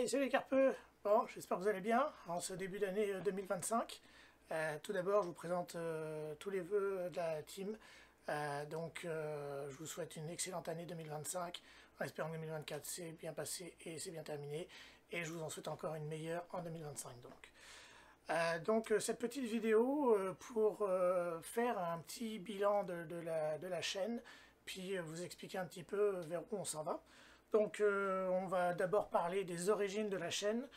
Hey, salut les carpeux! Bon, j'espère que vous allez bien en ce début d'année 2025. Tout d'abord, je vous présente tous les vœux de la team. Je vous souhaite une excellente année 2025, en espérant que 2024 s'est bien passé et c'est bien terminé. Et je vous en souhaite encore une meilleure en 2025. Cette petite vidéo pour faire un petit bilan de la chaîne, puis vous expliquer un petit peu vers où on s'en va. On va d'abord parler des origines de la chaîne.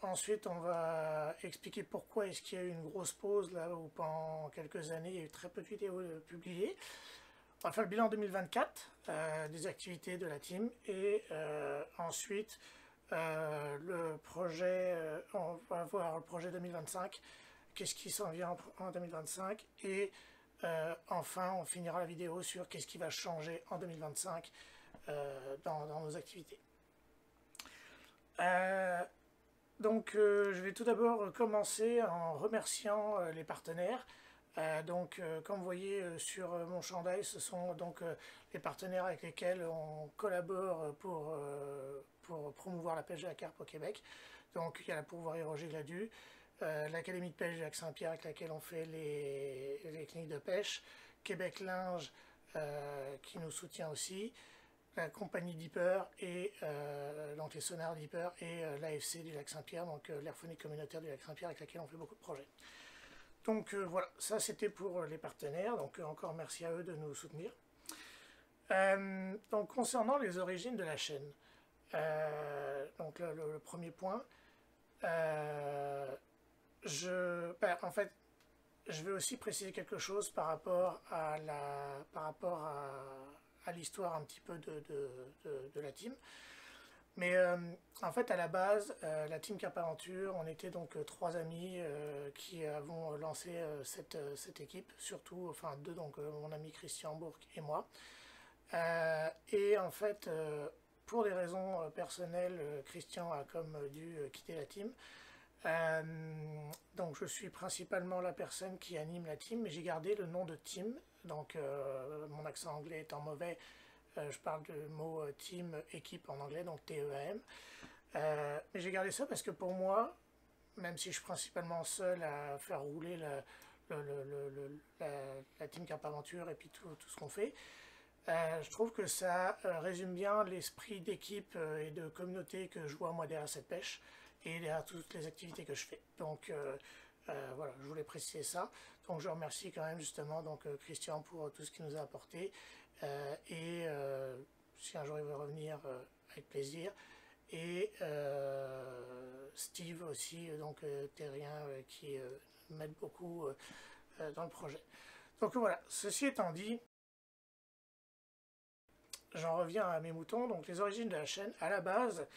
Ensuite, on va expliquer pourquoi est-ce qu'il y a eu une grosse pause là où pendant quelques années il y a eu très peu de vidéos publiées. On va faire le bilan 2024 des activités de la team et ensuite le projet, on va voir le projet 2025, qu'est-ce qui s'en vient en 2025 et enfin on finira la vidéo sur qu'est-ce qui va changer en 2025 dans nos activités. Je vais tout d'abord commencer en remerciant les partenaires. Comme vous voyez sur mon chandail, ce sont donc les partenaires avec lesquels on collabore pour promouvoir la pêche de la carpe au Québec. Donc il y a la Pourvoirie Roger Gladu, l'Académie de pêche du lac Saint-Pierre avec laquelle on fait les cliniques de pêche, Québec Linge qui nous soutient aussi, la compagnie Deeper et donc les sonars Deeper et l'AFC du lac Saint-Pierre, donc l'airphonique communautaire du lac Saint-Pierre avec laquelle on fait beaucoup de projets. Voilà, ça c'était pour les partenaires, donc encore merci à eux de nous soutenir. Concernant les origines de la chaîne, le premier point, je vais aussi préciser quelque chose par rapport à l'histoire un petit peu de la team. Mais en fait, à la base, la team Carpe Aventure, on était donc trois amis qui avons lancé cette équipe, surtout, enfin deux, donc mon ami Christian Bourque et moi. Et en fait, pour des raisons personnelles, Christian a comme dû quitter la team. Donc je suis principalement la personne qui anime la team, mais j'ai gardé le nom de team. Donc mon accent anglais étant mauvais, je parle du mot team, équipe en anglais, donc T-E-A-M. Mais j'ai gardé ça parce que pour moi, même si je suis principalement seul à faire rouler la team Carpe Aventure et puis tout ce qu'on fait, je trouve que ça résume bien l'esprit d'équipe et de communauté que je vois moi derrière cette pêche et derrière toutes les activités que je fais. Voilà, je voulais préciser ça. Donc je remercie quand même justement Christian pour tout ce qu'il nous a apporté. Si un jour il veut revenir, avec plaisir. Et Steve aussi, terrien, qui m'aide beaucoup dans le projet. Donc voilà, ceci étant dit, j'en reviens à mes moutons. Donc les origines de la chaîne, à la base,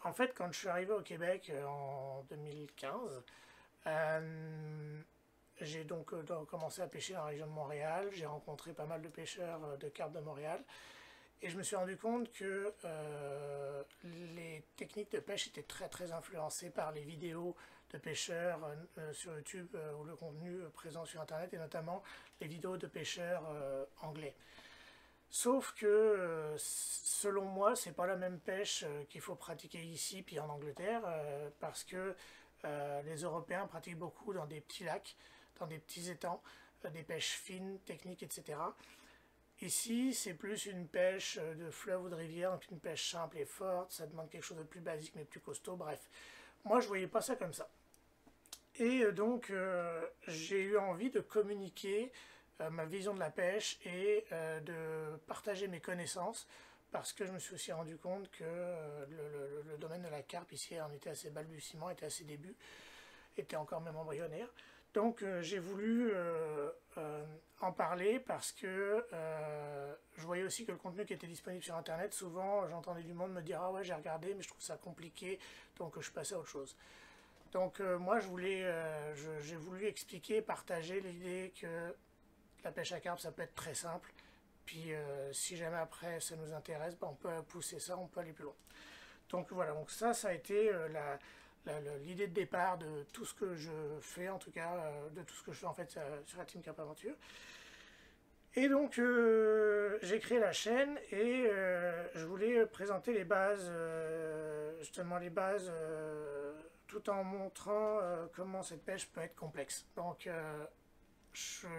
en fait, quand je suis arrivé au Québec en 2015, j'ai donc commencé à pêcher dans la région de Montréal. J'ai rencontré pas mal de pêcheurs de carpe de Montréal. Et je me suis rendu compte que les techniques de pêche étaient très influencées par les vidéos de pêcheurs sur YouTube ou le contenu présent sur Internet, et notamment les vidéos de pêcheurs anglais. Sauf que, selon moi, c'est pas la même pêche qu'il faut pratiquer ici puis en Angleterre, parce que les Européens pratiquent beaucoup dans des petits lacs, dans des petits étangs, des pêches fines, techniques, etc. Ici, c'est plus une pêche de fleuve ou de rivière, donc une pêche simple et forte, ça demande quelque chose de plus basique mais plus costaud, bref. Moi, je voyais pas ça comme ça. Et j'ai eu envie de communiquer ma vision de la pêche et de partager mes connaissances, parce que je me suis aussi rendu compte que le domaine de la carpe ici en était assez balbutiement, était à ses débuts, était encore même embryonnaire. Donc j'ai voulu en parler parce que je voyais aussi que le contenu qui était disponible sur internet, souvent j'entendais du monde me dire « Ah ouais, j'ai regardé mais je trouve ça compliqué, donc je passais à autre chose ». Donc moi j'ai voulu expliquer, partager l'idée que la pêche à carpe ça peut être très simple, puis si jamais après ça nous intéresse, on peut pousser ça, on peut aller plus loin. Donc voilà, donc ça a été l'idée de départ de tout ce que je fais, en tout cas de tout ce que je fais en fait sur la team Carpe Aventure. Et donc j'ai créé la chaîne et je voulais présenter les bases, justement les bases, tout en montrant comment cette pêche peut être complexe. Donc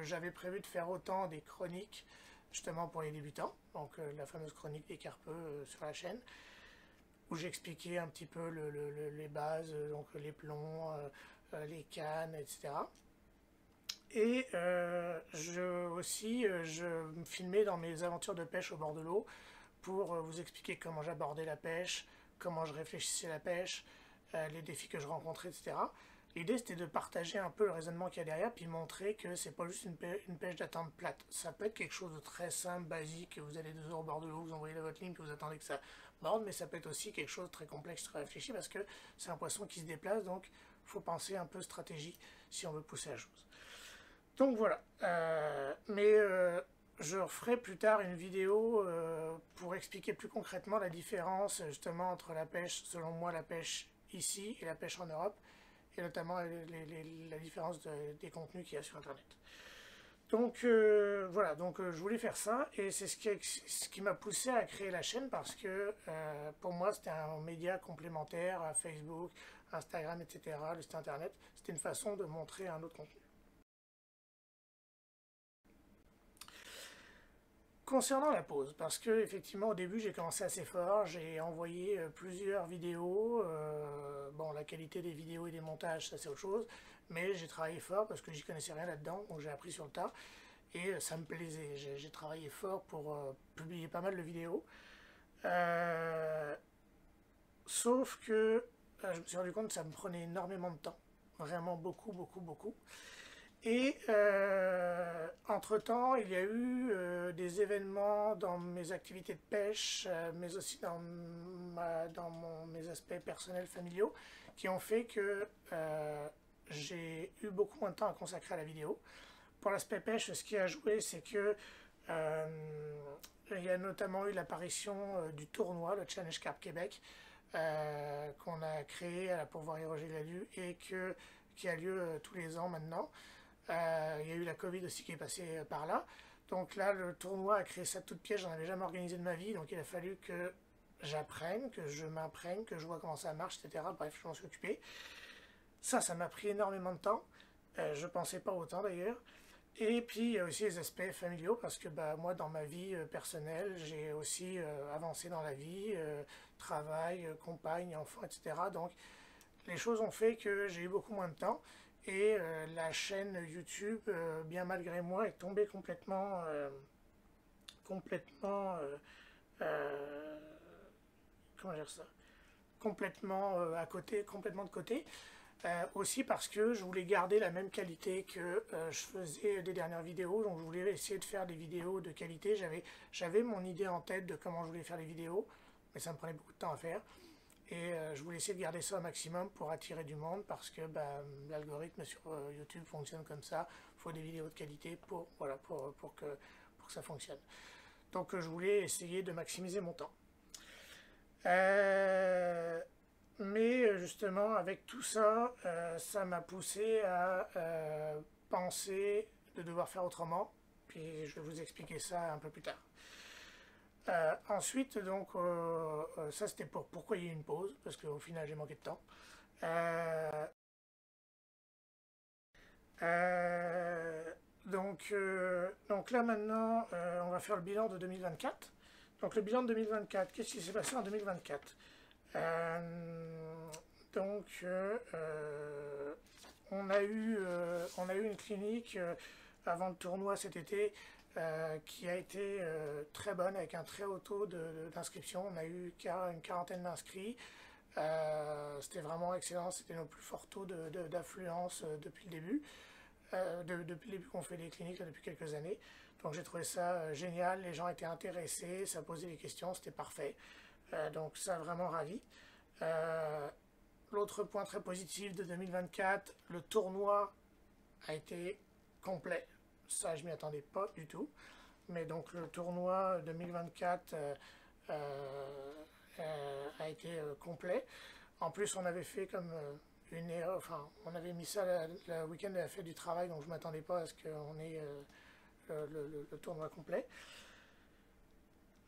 j'avais prévu de faire autant des chroniques justement pour les débutants, donc la fameuse chronique des carpeux sur la chaîne, où j'expliquais un petit peu les bases, donc les plombs, les cannes, etc. Et je me filmais dans mes aventures de pêche au bord de l'eau pour vous expliquer comment j'abordais la pêche, comment je réfléchissais à la pêche, les défis que je rencontrais, etc. L'idée c'était de partager un peu le raisonnement qu'il y a derrière, puis montrer que c'est pas juste une pêche d'attente plate. Ça peut être quelque chose de très simple, basique, vous allez 2 heures au bord de l'eau, vous envoyez votre ligne, puis vous attendez que ça borde, mais ça peut être aussi quelque chose de très complexe, très réfléchi, parce que c'est un poisson qui se déplace, donc il faut penser un peu stratégie si on veut pousser la chose. Donc voilà, je referai plus tard une vidéo pour expliquer plus concrètement la différence justement entre la pêche, selon moi la pêche ici et la pêche en Europe, et notamment la différence des contenus qu'il y a sur internet. Donc voilà, donc je voulais faire ça et c'est ce qui m'a poussé à créer la chaîne parce que pour moi c'était un média complémentaire à Facebook, Instagram, etc., le site internet. C'était une façon de montrer un autre contenu. Concernant la pause, parce que effectivement au début j'ai commencé assez fort, j'ai envoyé plusieurs vidéos, bon la qualité des vidéos et des montages ça c'est autre chose, mais j'ai travaillé fort parce que j'y connaissais rien là-dedans, donc j'ai appris sur le tas et ça me plaisait, j'ai travaillé fort pour publier pas mal de vidéos, euh, sauf que je me suis rendu compte que ça me prenait énormément de temps, vraiment beaucoup beaucoup beaucoup. Et entre-temps, il y a eu des événements dans mes activités de pêche, mais aussi dans mes aspects personnels, familiaux, qui ont fait que j'ai eu beaucoup moins de temps à consacrer à la vidéo. Pour l'aspect pêche, ce qui a joué, c'est que euh, il y a notamment eu l'apparition du tournoi, le Challenge Carp Québec, qu'on a créé à la pourvoirie Roger Glalu et qui a lieu tous les ans maintenant. Il y a eu la Covid aussi qui est passée par là. Donc là, le tournoi a créé ça de toutes pièces. J'en avais jamais organisé de ma vie. Donc il a fallu que j'apprenne, que je m'imprègne, que je vois comment ça marche, etc. Bref, je m'en suis occupé. Ça m'a pris énormément de temps. Je pensais pas autant d'ailleurs. Et puis il y a aussi les aspects familiaux parce que bah, moi, dans ma vie personnelle, j'ai aussi avancé dans la vie, travail, compagne, enfant, etc. Donc les choses ont fait que j'ai eu beaucoup moins de temps et la chaîne YouTube, bien malgré moi, est tombée complètement, euh, comment dire ça, complètement à côté, complètement de côté. Aussi parce que je voulais garder la même qualité que je faisais des dernières vidéos, donc je voulais essayer de faire des vidéos de qualité. J'avais mon idée en tête de comment je voulais faire les vidéos, mais ça me prenait beaucoup de temps à faire. Et je voulais essayer de garder ça au maximum pour attirer du monde parce que bah, l'algorithme sur YouTube fonctionne comme ça. Il faut des vidéos de qualité voilà, pour que ça fonctionne. Donc je voulais essayer de maximiser mon temps. Mais justement, avec tout ça, ça m'a poussé à penser de devoir faire autrement. Puis je vais vous expliquer ça un peu plus tard. Ensuite, donc, ça c'était pour pourquoi il y a eu une pause, parce qu'au final j'ai manqué de temps. Euh, donc là maintenant, on va faire le bilan de 2024. Donc le bilan de 2024, qu'est-ce qui s'est passé en 2024? Donc on a eu une clinique avant le tournoi cet été qui a été très bonne avec un très haut taux d'inscription. On a eu une quarantaine d'inscrits. C'était vraiment excellent, c'était nos plus forts taux d'affluence depuis le début. Depuis le début qu'on fait les cliniques, là, depuis quelques années. Donc j'ai trouvé ça génial, les gens étaient intéressés, ça posait des questions, c'était parfait. Donc ça vraiment ravi. L'autre point très positif de 2024, le tournoi a été complet. Ça, je m'y attendais pas du tout. Mais donc le tournoi 2024 a été complet. En plus, on avait fait comme une erreur, enfin, on avait mis ça le week-end de la fête du travail, donc je ne m'attendais pas à ce qu'on ait le tournoi complet.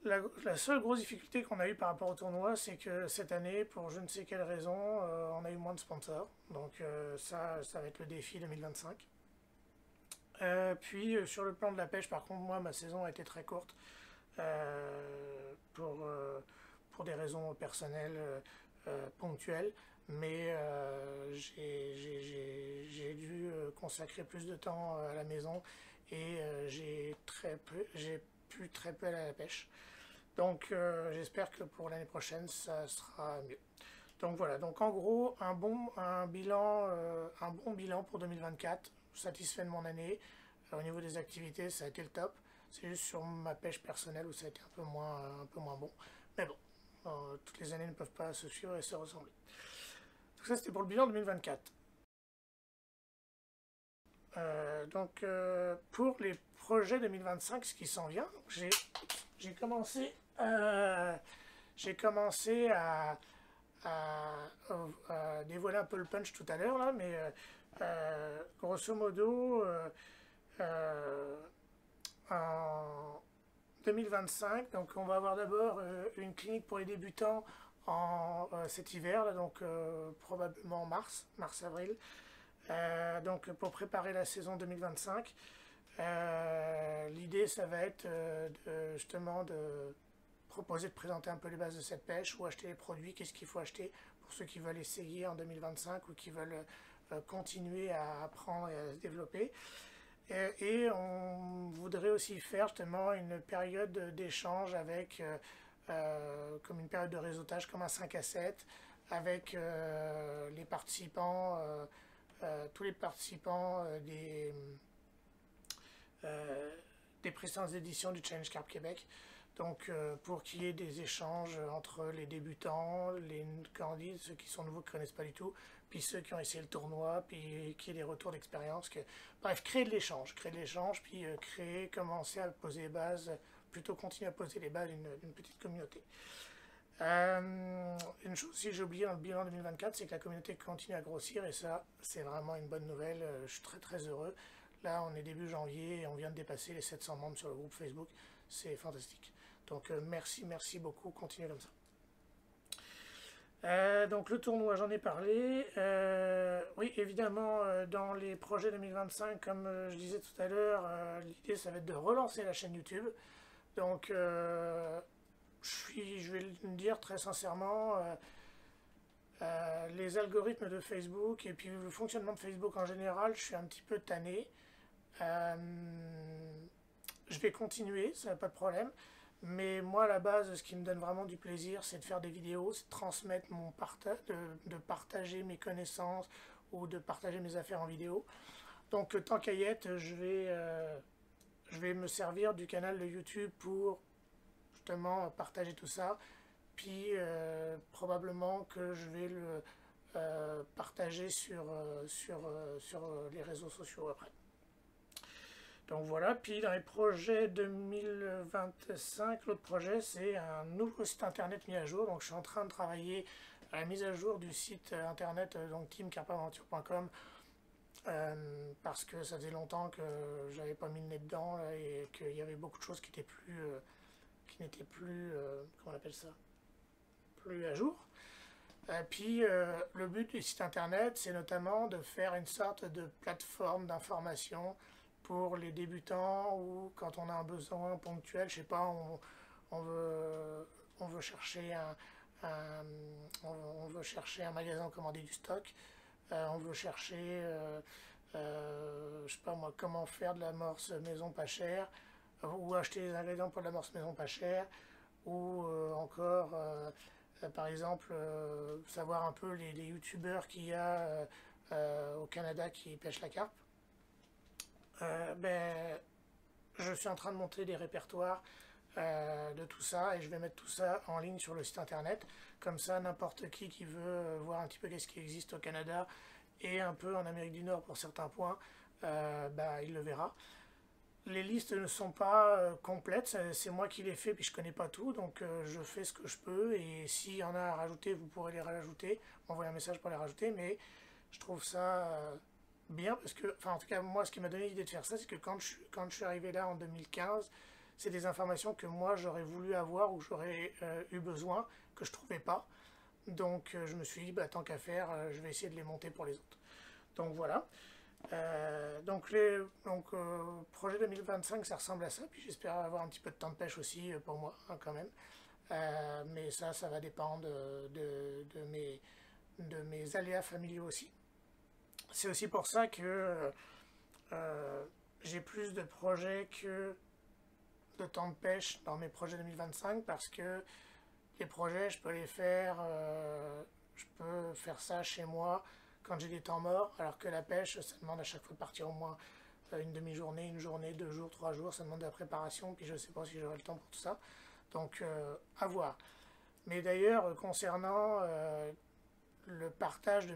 La seule grosse difficulté qu'on a eue par rapport au tournoi, c'est que cette année, pour je ne sais quelle raison, on a eu moins de sponsors. Donc ça va être le défi 2025. Puis sur le plan de la pêche, par contre, moi, ma saison a été très courte pour des raisons personnelles ponctuelles. Mais j'ai dû consacrer plus de temps à la maison et j'ai pu très peu aller à la pêche. Donc j'espère que pour l'année prochaine, ça sera mieux. Donc voilà, donc en gros, un bon bilan pour 2024, satisfait de mon année. Au niveau des activités, ça a été le top. C'est juste sur ma pêche personnelle où ça a été un peu moins bon. Mais bon, toutes les années ne peuvent pas se suivre et se ressembler. Donc ça, c'était pour le bilan 2024. Pour les projets 2025, ce qui s'en vient, j'ai commencé à dévoiler un peu le punch tout à l'heure, là, mais grosso modo, en 2025, donc on va avoir d'abord une clinique pour les débutants cet hiver, là, donc probablement mars-avril, donc pour préparer la saison 2025. L'idée, ça va être justement de proposer de présenter un peu les bases de cette pêche, ou acheter les produits, qu'est-ce qu'il faut acheter pour ceux qui veulent essayer en 2025 ou qui veulent continuer à apprendre et à se développer. Et on voudrait aussi faire justement une période d'échange avec, comme une période de réseautage, comme un 5 à 7, avec les participants, tous les participants des précédentes éditions du Challenge Carp Québec. Donc pour qu'il y ait des échanges entre les débutants, les candidats, ceux qui sont nouveaux, qui ne connaissent pas du tout, puis ceux qui ont essayé le tournoi, puis qu'il y ait des retours d'expérience. Bref, créer de l'échange, puis commencer à poser les bases, plutôt continuer à poser les bases d'une petite communauté. Une chose aussi que j'ai oublié dans le bilan 2024, c'est que la communauté continue à grossir, et ça, c'est vraiment une bonne nouvelle. Je suis très très heureux. Là, on est début janvier et on vient de dépasser les 700 membres sur le groupe Facebook. C'est fantastique. Donc merci beaucoup, continuez comme ça. Donc le tournoi, j'en ai parlé. Oui, évidemment, dans les projets 2025, comme je disais tout à l'heure, l'idée, ça va être de relancer la chaîne YouTube. Donc je vais le dire très sincèrement, les algorithmes de Facebook et puis le fonctionnement de Facebook en général, je suis un petit peu tanné. Je vais continuer, ça n'a pas de problème. Mais moi, à la base, ce qui me donne vraiment du plaisir, c'est de faire des vidéos, c'est de transmettre mon partage, de partager mes connaissances ou de partager mes affaires en vidéo. Donc, tant qu'à y être, je vais me servir du canal de YouTube pour justement partager tout ça. Puis, probablement que je vais le partager sur les réseaux sociaux après. Donc voilà, puis dans les projets 2025, l'autre projet, c'est un nouveau site internet mis à jour. Donc je suis en train de travailler à la mise à jour du site internet, donc teamcarpaventure.com, parce que ça faisait longtemps que j'avais pas mis le nez dedans là, et qu'il y avait beaucoup de choses qui n'étaient plus, comment on appelle ça, plus à jour. Puis le but du site internet, c'est notamment de faire une sorte de plateforme d'information pour les débutants, ou quand on a un besoin ponctuel, je sais pas, on veut chercher on veut chercher un magasin, commander du stock, on veut chercher, je sais pas moi, comment faire de la morse maison pas chère, ou acheter des ingrédients pour de la morse maison pas chère, ou encore, par exemple, savoir un peu les youtubeurs qu'il y a au Canada qui pêchent la carpe. Je suis en train de monter des répertoires de tout ça, et je vais mettre tout ça en ligne sur le site internet. Comme ça, n'importe qui veut voir un petit peu qu'est-ce qui existe au Canada et un peu en Amérique du Nord pour certains points, il le verra. Les listes ne sont pas complètes, c'est moi qui les fais, puis je connais pas tout, donc je fais ce que je peux, et s'il y en a à rajouter, vous pourrez les rajouter, m'envoyer un message pour les rajouter, mais je trouve ça bien parce que, enfin en tout cas moi ce qui m'a donné l'idée de faire ça, c'est que quand je suis arrivé là en 2015, c'est des informations que moi j'aurais voulu avoir ou j'aurais eu besoin, que je trouvais pas. Donc je me suis dit, bah, tant qu'à faire, je vais essayer de les monter pour les autres. Donc voilà. Projet 2025, ça ressemble à ça. Puis j'espère avoir un petit peu de temps de pêche aussi pour moi, hein, quand même. Mais ça va dépendre de mes aléas familiaux aussi. C'est aussi pour ça que euh, j'ai plus de projets que de temps de pêche dans mes projets 2025 parce que les projets, je peux faire ça chez moi quand j'ai des temps morts, alors que la pêche, ça demande à chaque fois de partir au moins une demi-journée, une journée, 2 jours, 3 jours, ça demande de la préparation, puis je ne sais pas si j'aurai le temps pour tout ça. Donc, à voir. Mais d'ailleurs, concernant le partage de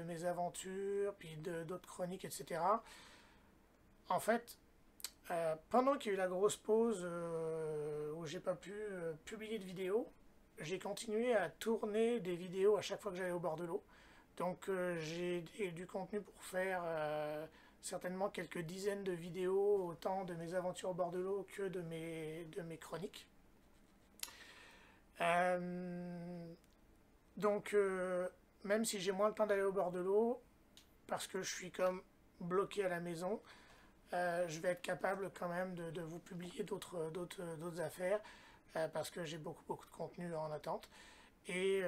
mes aventures, puis d'autres chroniques, etc., en fait, pendant qu'il y a eu la grosse pause où j'ai pas pu publier de vidéos, j'ai continué à tourner des vidéos à chaque fois que j'allais au bord de l'eau. Donc j'ai du contenu pour faire certainement quelques dizaines de vidéos, autant de mes aventures au bord de l'eau que de mes chroniques. Euh, donc même si j'ai moins le temps d'aller au bord de l'eau, parce que je suis comme bloqué à la maison, je vais être capable quand même de vous publier d'autres affaires parce que j'ai beaucoup de contenu en attente. Et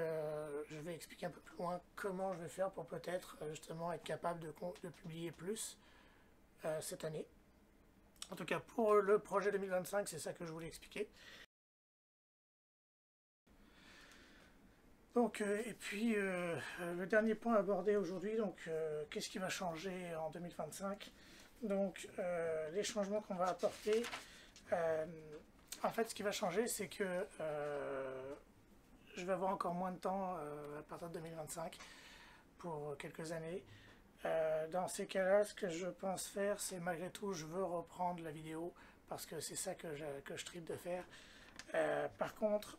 je vais expliquer un peu plus loin comment je vais faire pour peut-être justement être capable de publier plus cette année. En tout cas, pour le projet 2025, c'est ça que je voulais expliquer. Donc, et puis, le dernier point abordé aujourd'hui, donc, qu'est-ce qui va changer en 2025? Donc, les changements qu'on va apporter, euh, en fait, ce qui va changer, c'est que je vais avoir encore moins de temps à partir de 2025 pour quelques années. Dans ces cas-là, ce que je pense faire, c'est malgré tout, je veux reprendre la vidéo parce que c'est ça que je tripe de faire. Par contre,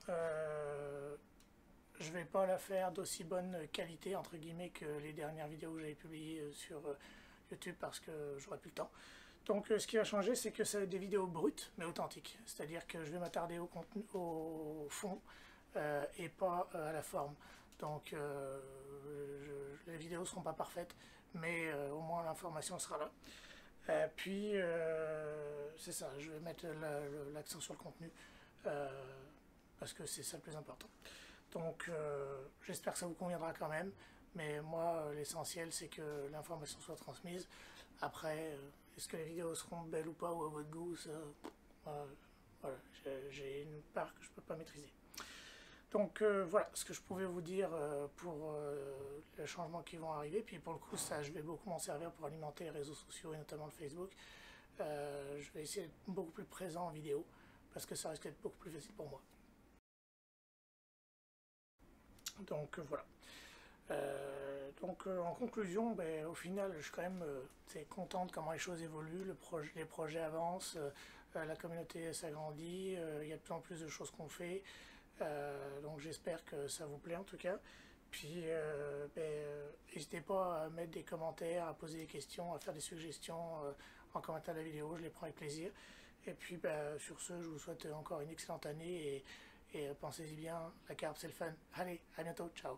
je vais pas la faire d'aussi bonne qualité entre guillemets que les dernières vidéos que j'avais publiées sur YouTube parce que j'aurais plus le temps. Donc ce qui va changer, c'est que ça va être des vidéos brutes mais authentiques. C'est-à-dire que je vais m'attarder au contenu, au fond et pas à la forme. Donc les vidéos seront pas parfaites, mais au moins l'information sera là. C'est ça, je vais mettre l'accent sur le contenu euh, parce que c'est ça le plus important. Donc j'espère que ça vous conviendra quand même, mais moi l'essentiel c'est que l'information soit transmise. Après, est-ce que les vidéos seront belles ou pas ou à votre goût, ça, voilà, j'ai une part que je ne peux pas maîtriser. Donc voilà ce que je pouvais vous dire pour les changements qui vont arriver. Puis pour le coup, ça, je vais beaucoup m'en servir pour alimenter les réseaux sociaux et notamment le Facebook. Je vais essayer d'être beaucoup plus présent en vidéo parce que ça risque d'être beaucoup plus facile pour moi. Donc voilà. En conclusion, ben, au final, je suis quand même content de comment les choses évoluent, les projets avancent, la communauté s'agrandit, il y a de plus en plus de choses qu'on fait. Donc j'espère que ça vous plaît en tout cas. Puis n'hésitez pas à mettre des commentaires, à poser des questions, à faire des suggestions en commentaire de la vidéo, je les prends avec plaisir. Et puis sur ce, je vous souhaite encore une excellente année et pensez-y bien, la carpe c'est le fun. Allez, à bientôt, ciao.